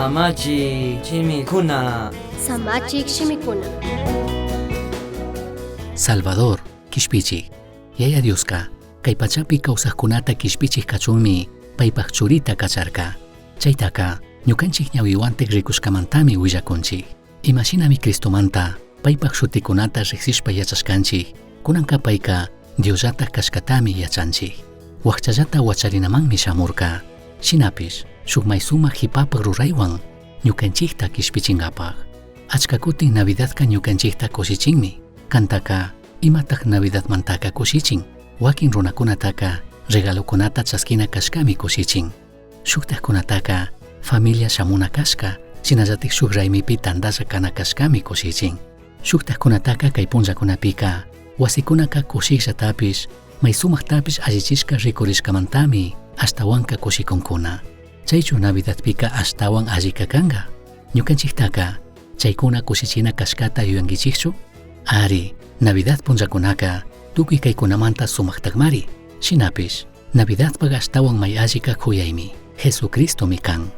Samachi Chimikuna. Samachik Shimikuna. Salvador, Kishpichi. Yaya Dioska, kay pachapi kawsaqkunata kishpichik kachunmi, paypaq churita kacharka. Chaytaka, ñukanchik ñawiwantik rikushkamantami willakunchik. Imashinami Cristomanta, paypaq shutikunata riqsishpa yachashkanchik, kunanka payka Diosllata kashkatami yachanchik. Waqchallata wacharinamanmi shamurka. Shinapish, shuk maysumaq hipapaq ruraywan, ñukanchikta kishpichinkapaq. Achka kutin Navidadka ñukanchikta kushichinmi. Kantaka, imataq Navidadmantaka kushichin. Wakin runakunataka, regalokunata chaskina kashkami kushichin. Shuktaqkunataka, familia shamuna kashka, shinallatik shuk raymipi tandalla kana kashkami kushichin. Shuktaqkunataka kay punllakunapika, wasikunaka kushikllatapish, maysumaqtapish allichishka rikurishkamantami, ashtawanka kushikunkuna. Chaychu Navidadpika ashtawan allika kanga. Ñukanchiktaka, chaykuna kushichina kashkata yuyankichikchu? Ari, Navidad punllakunaka, tukuy kaykunamanta sumaqtaqmari. Shinapish, Navidadpaq ashtawan may allika khuyaymi, Jesucristo mi kan.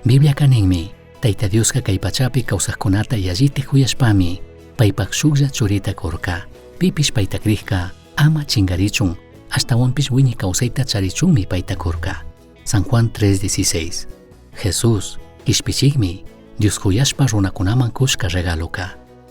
Biblia kaninmi, Tayta Dioska kay pachapi kawsaqkunata yalliti khuyashpami, paypaq shuklla churita kurka. Pipish payta krikka, ama chingarichun, ashtawanpish wiñi kawsayta charichunmi payta kurka. San Juan 3:16. Jesús, kishpichikmi, Dios khuyashpa runakunaman kushka regaloka.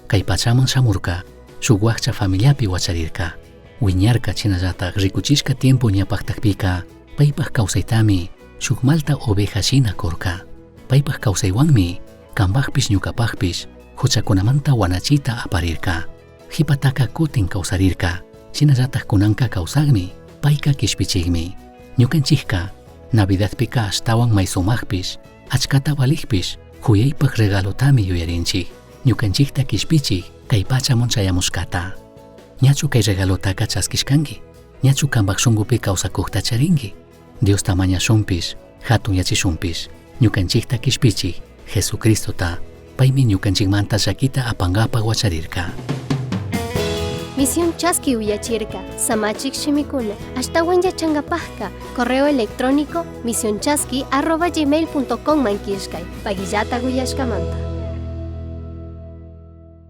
Kay pachaman shamurka, shuk waqcha familiapi wacharirka. Wiñarka chinallataq rikuchishka tiempo ñapaqtaqpika, paypaq kawsaytami, shuk malta oveja shina kurka. Paypaq kawsaywanmi, kanpaqpish ñukapaqpish, huchakunamanta wanachita aparirka. Hipataka kutin kawsarirka, shinallataq kunanka kawsaqmi, payka kishpichikmi. Ñukanchikka, Navidadpika ashtawan maysumaqpish, achkata valikpish, khuyaypaq regalotami yuyarinchik. Ñukanchikta kishpichik, kay pachamun chayamushkata. Ñachu kay regalotaka chaskishkanki, ñachu kanpaq shunkupi kawsakuqta charinki. Diosta mañashunpish, hatun yachishunpish, ñukanchikta kishpichik, Jesucristota, paymi ñukanchikmanta llakita apankapaq wacharirka. Misión Chaski Uyachirka, Samachik Shimikuna, ashtawan yachankapaqqa, correo electrónico misionchaski@gmail.com mankishkay, pagillata uyashkamanta.